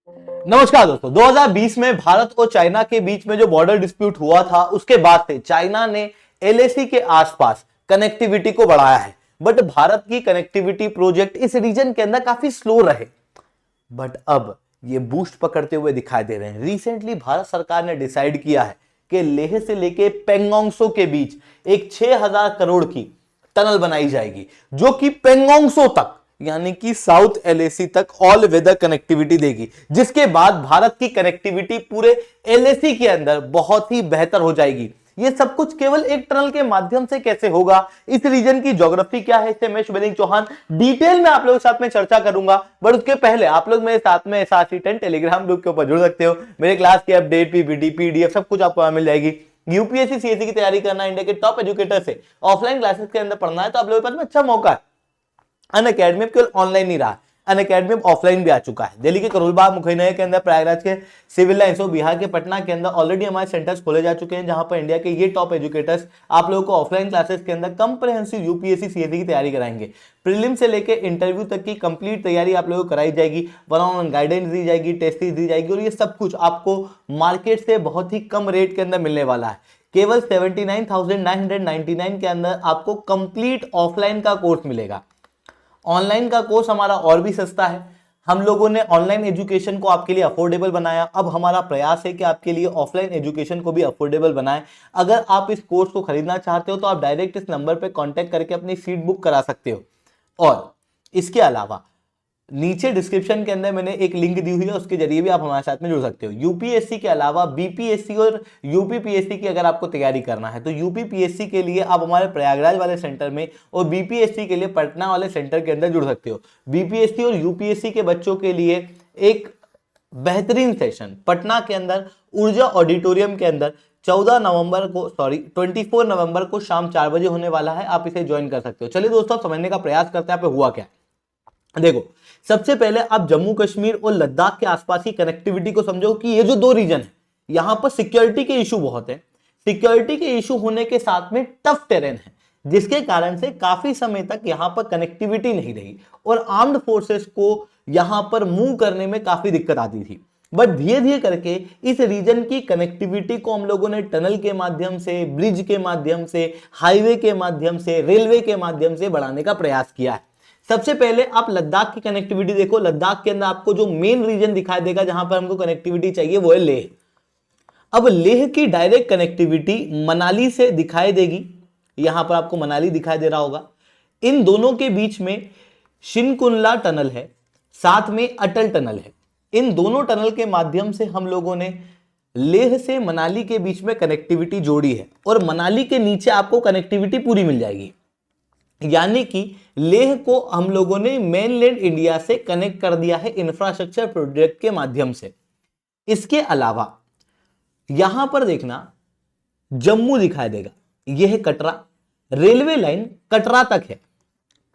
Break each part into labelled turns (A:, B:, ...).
A: नमस्कार दोस्तों। 2020 में भारत और चाइना के बीच में जो बॉर्डर डिस्प्यूट हुआ था उसके बाद से चाइना ने एलएसी के आसपास कनेक्टिविटी को बढ़ाया है, बट भारत की कनेक्टिविटी प्रोजेक्ट इस रीजन के अंदर काफी स्लो रहे, बट अब ये बूस्ट पकड़ते हुए दिखाई दे रहे हैं। रिसेंटली भारत सरकार ने डिसाइड किया है कि लेह से लेके पेंगोंगसो के बीच एक 6000 करोड़ की टनल बनाई जाएगी, जो कि पेंगोंगसो तक यानी कि साउथ एलएसी तक ऑल वेदर कनेक्टिविटी देगी, जिसके बाद भारत की कनेक्टिविटी पूरे एलएसी के अंदर बहुत ही बेहतर हो जाएगी। ये सब कुछ केवल एक टनल के माध्यम से कैसे होगा, इस रीजन की ज्योग्राफी क्या है, इससे मैं शुभलिंग चौहान डिटेल में आप लोगों के साथ में चर्चा करूंगा। बट उसके पहले आप लोग मेरे साथ में SRC10 टेलीग्राम ग्रुप के ऊपर जुड़ सकते हो। मेरे क्लास की अपडेट, पीपीटी, पीडीएफ सब कुछ आपको मिल जाएगी। यूपीएससी सीएससी की तैयारी करना, इंडिया के टॉप एजुकेटर से ऑफलाइन क्लासेस के अंदर पढ़ना है तो आप लोगों के पास में अच्छा मौका है। अनअकैडमी केवल ऑनलाइन नहीं रहा, अनअकैडमी ऑफलाइन भी आ चुका है। दिल्ली के करोलबाग, मुखैना के अंदर, प्रयागराज के सिविल लाइंस और बिहार के पटना के अंदर ऑलरेडी हमारे सेंटर्स खोले जा चुके हैं, जहां पर इंडिया के ये टॉप एजुकेटर्स आप लोगों को ऑफलाइन क्लासेस के अंदर कंप्रिहेंसिव यूपीएससी सीएससी की तैयारी कराएंगे। प्रीलिम से लेकर इंटरव्यू तक की कंप्लीट तैयारी आप लोगों को कराई जाएगी, वन ऑन वन गाइडेंस दी जाएगी, टेस्ट दी जाएगी, और ये सब कुछ आपको मार्केट से बहुत ही कम रेट के अंदर मिलने वाला है। केवल 79,999 के अंदर आपको कंप्लीट ऑफलाइन का कोर्स मिलेगा। ऑनलाइन का कोर्स हमारा और भी सस्ता है। हम लोगों ने ऑनलाइन एजुकेशन को आपके लिए अफोर्डेबल बनाया। अब हमारा प्रयास है कि आपके लिए ऑफलाइन एजुकेशन को भी अफोर्डेबल बनाएं। अगर आप इस कोर्स को खरीदना चाहते हो तो आप डायरेक्ट इस नंबर पे कांटेक्ट करके अपनी सीट बुक करा सकते हो। और इसके अलावा नीचे डिस्क्रिप्शन के अंदर मैंने एक लिंक दी हुई है, उसके जरिए भी आप हमारे साथ में जुड़ सकते हो। यूपीएससी के अलावा बीपीएससी और यूपीपीएससी की अगर आपको तैयारी करना है तो यूपीपीएससी के लिए आप हमारे प्रयागराज वाले सेंटर में और बीपीएससी के लिए पटना वाले सेंटर के अंदर जुड़ सकते हो। बीपीएससी और यूपीएससी के बच्चों के लिए एक बेहतरीन सेशन पटना के अंदर ऊर्जा ऑडिटोरियम के अंदर 24 नवंबर को शाम 4 बजे होने वाला है। आप इसे ज्वाइन कर सकते हो। चलिए दोस्तों, समझने का प्रयास करते हैं यहाँ पे हुआ क्या। देखो, सबसे पहले आप जम्मू कश्मीर और लद्दाख के आसपास की कनेक्टिविटी को समझो कि ये जो दो रीजन है, यहां पर सिक्योरिटी के इशू बहुत है। सिक्योरिटी के इशू होने के साथ में टफ टेरेन है, जिसके कारण से काफी समय तक यहां पर कनेक्टिविटी नहीं रही और आर्म्ड फोर्सेस को यहां पर मूव करने में काफी दिक्कत आती थी। बट धीरे धीरे करके इस रीजन की कनेक्टिविटी को हम लोगों ने टनल के माध्यम से, ब्रिज के माध्यम से, हाईवे के माध्यम से, रेलवे के माध्यम से बढ़ाने का प्रयास किया है। सबसे पहले आप लद्दाख की कनेक्टिविटी देखो। लद्दाख के अंदर आपको जो मेन रीजन दिखाई देगा जहां पर हमको कनेक्टिविटी चाहिए वो है लेह। अब लेह की डायरेक्ट कनेक्टिविटी मनाली से दिखाई देगी। यहां पर आपको मनाली दिखाई दे रहा होगा। इन दोनों के बीच में शिनकुनला टनल है, साथ में अटल टनल है। इन दोनों टनल के माध्यम से हम लोगों ने लेह से मनाली के बीच में कनेक्टिविटी जोड़ी है और मनाली के नीचे आपको कनेक्टिविटी पूरी मिल जाएगी। यानी कि लेह को हम लोगों ने मेनलैंड इंडिया से कनेक्ट कर दिया है इंफ्रास्ट्रक्चर प्रोजेक्ट के माध्यम से। इसके अलावा यहां पर देखना, जम्मू दिखाई देगा, यह है कटरा। रेलवे लाइन कटरा तक है।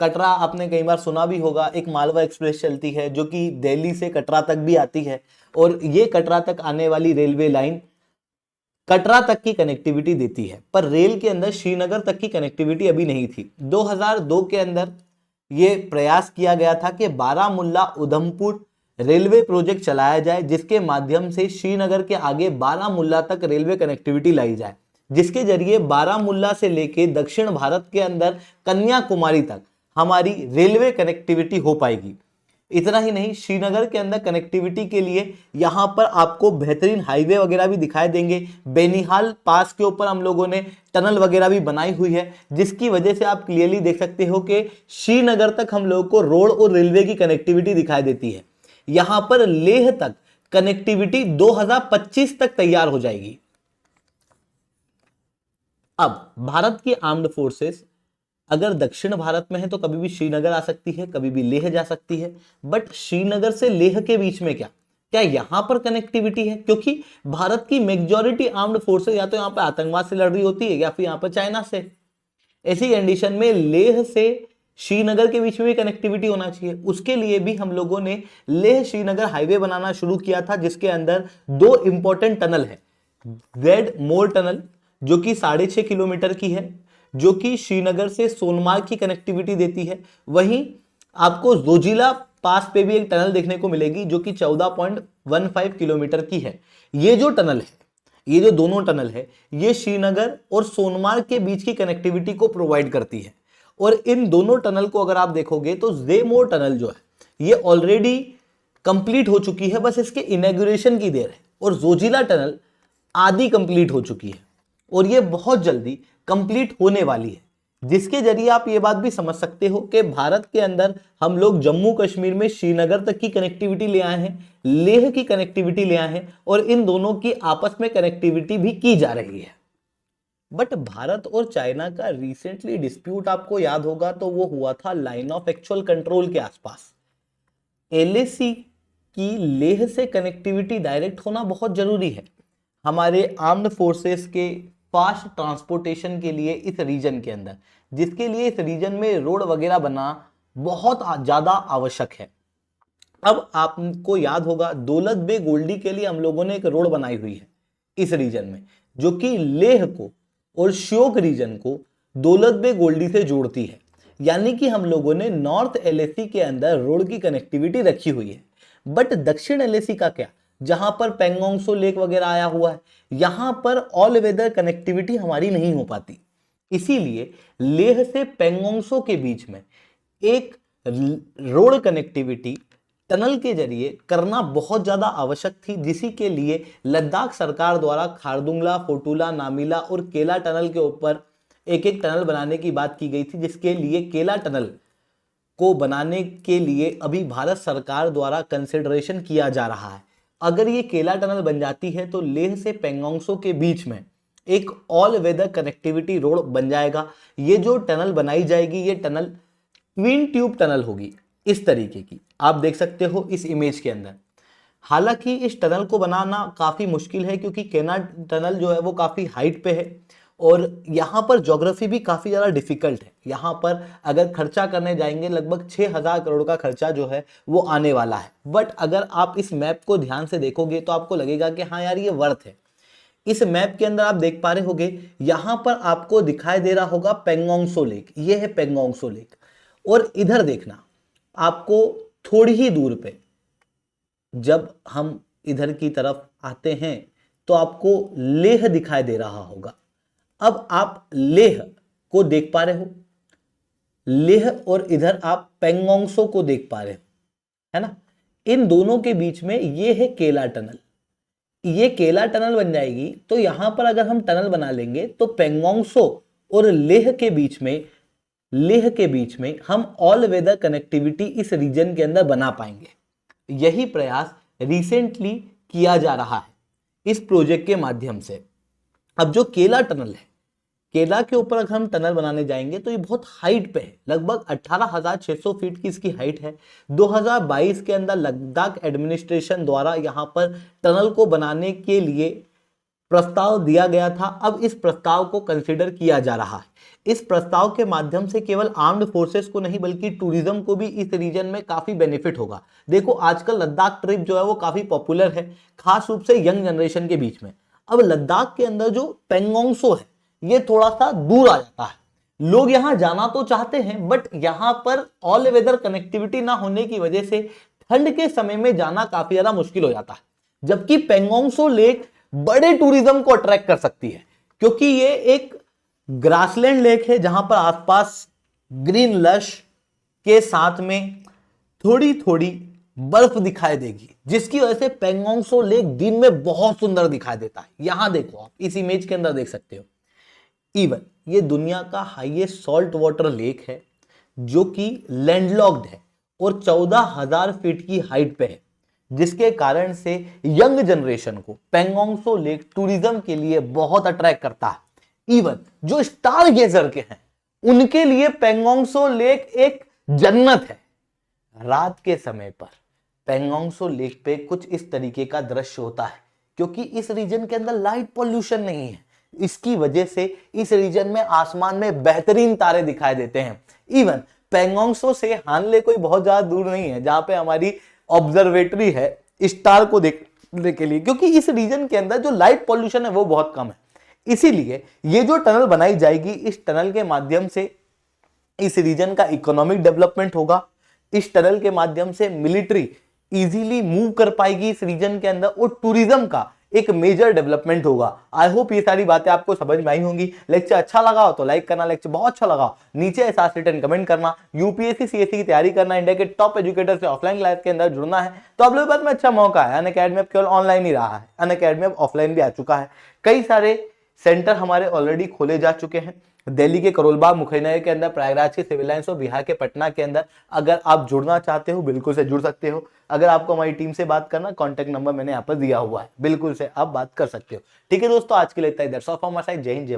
A: कटरा आपने कई बार सुना भी होगा, एक मालवा एक्सप्रेस चलती है जो कि दिल्ली से कटरा तक भी आती है, और यह कटरा तक आने वाली रेलवे लाइन कटरा तक की कनेक्टिविटी देती है। पर रेल के अंदर श्रीनगर तक की कनेक्टिविटी अभी नहीं थी। 2002 के अंदर यह प्रयास किया गया था कि बारामुल्ला उधमपुर रेलवे प्रोजेक्ट चलाया जाए, जिसके माध्यम से श्रीनगर के आगे बारामुल्ला तक रेलवे कनेक्टिविटी लाई जाए, जिसके जरिए बारामुल्ला से लेके दक्षिण भारत के अंदर कन्याकुमारी तक हमारी रेलवे कनेक्टिविटी हो पाएगी। इतना ही नहीं, श्रीनगर के अंदर कनेक्टिविटी के लिए यहां पर आपको बेहतरीन हाईवे वगैरह भी दिखाई देंगे। बेनिहाल पास के ऊपर हम लोगों ने टनल वगैरह भी बनाई हुई है, जिसकी वजह से आप क्लियरली देख सकते हो कि श्रीनगर तक हम लोगों को रोड और रेलवे की कनेक्टिविटी दिखाई देती है। यहां पर लेह तक कनेक्टिविटी 2025 तक तैयार हो जाएगी। अब भारत की आर्म्ड फोर्सेस अगर दक्षिण भारत में है तो कभी भी श्रीनगर आ सकती है, कभी भी लेह जा सकती है। बट श्रीनगर से लेह के बीच में क्या यहां पर कनेक्टिविटी है? क्योंकि भारत की मेजॉरिटी आर्म्ड फोर्सेस या तो यहां पर आतंकवाद से लड़ रही होती है या फिर यहां पर चाइना से। ऐसी कंडीशन में लेह से श्रीनगर के बीच में भी कनेक्टिविटी होना चाहिए। उसके लिए भी हम लोगों ने लेह श्रीनगर हाईवे बनाना शुरू किया था, जिसके अंदर दो इंपॉर्टेंट टनल है। रेड मोर टनल जो कि 6.5 किलोमीटर की है, जो कि श्रीनगर से सोनमार्ग की कनेक्टिविटी देती है। वहीं आपको जोजिला पास पे भी एक टनल देखने को मिलेगी जो कि 14.15 किलोमीटर की है। ये जो टनल है, ये जो दोनों टनल है, ये श्रीनगर और सोनमार्ग के बीच की कनेक्टिविटी को प्रोवाइड करती है। और इन दोनों टनल को अगर आप देखोगे तो ज़ेमोर टनल जो है ये ऑलरेडी कंप्लीट हो चुकी है, बस इसके इनॉग्रेशन की देर है। और जोजिला टनल आधी कंप्लीट हो चुकी है और ये बहुत जल्दी कंप्लीट होने वाली है, जिसके जरिए आप ये बात भी समझ सकते हो कि भारत के अंदर हम लोग जम्मू कश्मीर में श्रीनगर तक की कनेक्टिविटी ले आए हैं, लेह की कनेक्टिविटी ले आए हैं और इन दोनों की आपस में कनेक्टिविटी भी की जा रही है। बट भारत और चाइना का रिसेंटली डिस्प्यूट आपको याद होगा तो वो हुआ था लाइन ऑफ एक्चुअल कंट्रोल के आसपास। एलएसी की लेह से कनेक्टिविटी डायरेक्ट होना बहुत जरूरी है हमारे आर्म्ड फोर्सेस के फास्ट ट्रांसपोर्टेशन के लिए इस रीजन के अंदर, जिसके लिए इस रीजन में रोड वगैरह बना बहुत ज़्यादा आवश्यक है। अब आपको याद होगा दौलत बेग ओल्डी के लिए हम लोगों ने एक रोड बनाई हुई है इस रीजन में, जो कि लेह को और श्योक रीजन को दौलत बेग ओल्डी से जोड़ती है। यानी कि हम लोगों ने नॉर्थ एलएसी के अंदर रोड की कनेक्टिविटी रखी हुई है। बट दक्षिण एलएसी का क्या, जहां पर पेंगोंग सो लेक वगैरह आया हुआ है, यहां पर ऑल वेदर कनेक्टिविटी हमारी नहीं हो पाती। इसीलिए लेह से पेंगोंग सो के बीच में एक रोड कनेक्टिविटी टनल के जरिए करना बहुत ज्यादा आवश्यक थी, जिसी के लिए लद्दाख सरकार द्वारा खारदुंगला, फोटुला, नामिला और केला टनल के ऊपर एक एक टनल बनाने की बात की गई थी, जिसके लिए केला टनल को बनाने के लिए अभी भारत सरकार द्वारा कंसिडरेशन किया जा रहा है। अगर ये केला टनल बन जाती है तो लेह से पेंगोंग सो के बीच में एक ऑल वेदर कनेक्टिविटी रोड बन जाएगा। ये जो टनल बनाई जाएगी ये टनल ट्विन ट्यूब टनल होगी इस तरीके की, आप देख सकते हो इस इमेज के अंदर। हालांकि इस टनल को बनाना काफी मुश्किल है क्योंकि केला टनल जो है वो काफी हाइट पे है और यहाँ पर ज्योग्राफी भी काफी ज्यादा डिफिकल्ट है। यहाँ पर अगर खर्चा करने जाएंगे लगभग 6000 करोड़ का खर्चा जो है वो आने वाला है। बट अगर आप इस मैप को ध्यान से देखोगे तो आपको लगेगा कि हाँ यार ये वर्थ है। इस मैप के अंदर आप देख पा रहे होगे, यहाँ पर आपको दिखाई दे रहा होगा पेंगोंग सो लेक, ये है पेंगोंग सो लेक। और इधर देखना आपको थोड़ी ही दूर पे, जब हम इधर की तरफ आते हैं तो आपको लेह दिखाई दे रहा होगा। अब आप लेह को देख पा रहे हो, लेह और इधर आप पेंगोंग सो को देख पा रहे हो, है ना। इन दोनों के बीच में ये है केला टनल। ये केला टनल बन जाएगी तो यहां पर अगर हम टनल बना लेंगे तो पेंगोंग सो और लेह के बीच में हम ऑल वेदर कनेक्टिविटी इस रीजन के अंदर बना पाएंगे। यही प्रयास रिसेंटली किया जा रहा है इस प्रोजेक्ट के माध्यम से। अब जो केला टनल है, केला के ऊपर अगर हम टनल बनाने जाएंगे तो ये बहुत हाइट पे है, लगभग 18,600 फीट की इसकी हाइट है। 2022 के अंदर लद्दाख एडमिनिस्ट्रेशन द्वारा यहाँ पर टनल को बनाने के लिए प्रस्ताव दिया गया था। अब इस प्रस्ताव को कंसिडर किया जा रहा है। इस प्रस्ताव के माध्यम से केवल आर्म्ड फोर्सेस को नहीं बल्कि टूरिज्म को भी इस रीजन में काफी बेनिफिट होगा। देखो आजकल लद्दाख ट्रिप जो है वो काफी पॉपुलर है, खास रूप से यंग जनरेशन के बीच में। अब लद्दाख के अंदर जो पेंगोंग सो है ये थोड़ा सा दूर आ जाता है, लोग यहां जाना तो चाहते हैं बट यहां पर ऑल वेदर कनेक्टिविटी ना होने की वजह से ठंड के समय में जाना काफी ज्यादा मुश्किल हो जाता है। जबकि पेंगोंग सो लेक बड़े टूरिज्म को अट्रैक्ट कर सकती है क्योंकि ये एक ग्रासलैंड लेक है जहां पर आसपास ग्रीन लश के साथ में थोड़ी थोड़ी बर्फ दिखाई देगी, जिसकी वजह से पेंगोंग सो लेक दिन में बहुत सुंदर दिखाई देता है। यहां देखो, आप इस इमेज के अंदर देख सकते हो। इवन ये दुनिया का हाईएस्ट सॉल्ट वाटर लेक है जो कि लैंडलॉक्ड है और 14,000 फीट की हाइट पे है, जिसके कारण से यंग जनरेशन को पेंगोंग सो लेक टूरिज्म के लिए बहुत अट्रैक्ट करता है। इवन जो स्टार गेजर के हैं उनके लिए पेंगोंग सो लेक एक जन्नत है। रात के समय पर पेंगोंग सो लेक पे कुछ इस तरीके का दृश्य होता है क्योंकि इस रीजन के अंदर लाइट पॉल्यूशन नहीं है। इसकी वजह से इस रीजन में आसमान में बेहतरीन तारे दिखाई देते हैं। इवन पेंगोंग सो से हानले कोई बहुत ज्यादा दूर नहीं है जहां पे हमारी ऑब्जर्वेटरी है स्टार को देखने के लिए, क्योंकि इस रीजन के अंदर जो लाइट पॉल्यूशन है वो बहुत कम है। इसीलिए ये जो टनल बनाई जाएगी, इस टनल के माध्यम से इस रीजन का इकोनॉमिक डेवलपमेंट होगा, इस टनल के माध्यम से मिलिट्री इजीली मूव कर पाएगी इस रीजन के अंदर और टूरिज्म का एक मेजर डेवलपमेंट होगा। आई होप ये सारी बातें आपको समझ में आई होंगी। लेक्चर अच्छा लगा हो तो लाइक करना, लेक्चर बहुत अच्छा लगा हो नीचे ऐसा रिटर्न कमेंट करना। यूपीएससी सीएससी की तैयारी करना, इंडिया के टॉप एजुकेटर से ऑफलाइन क्लास के अंदर जुड़ना है तो आप लोगों के पास में अच्छा मौका है। अनअकैडमी अब केवल ऑनलाइन ही रहा है, अनअकैडमी अब ऑफलाइन भी आ चुका है। कई सारे सेंटर हमारे ऑलरेडी खोले जा चुके हैं, दिल्ली के करोलबाग मुखैनगर के अंदर, प्रयागराज के सिविल लाइंस और बिहार के पटना के अंदर। अगर आप जुड़ना चाहते हो बिल्कुल से जुड़ सकते हो। अगर आपको हमारी टीम से बात करना, कॉन्टैक्ट नंबर मैंने यहाँ पर दिया हुआ है, बिल्कुल से आप बात कर सकते हो। ठीक है दोस्तों, आज के लिए इतना ही। That's all from my side. जय हिंद, जय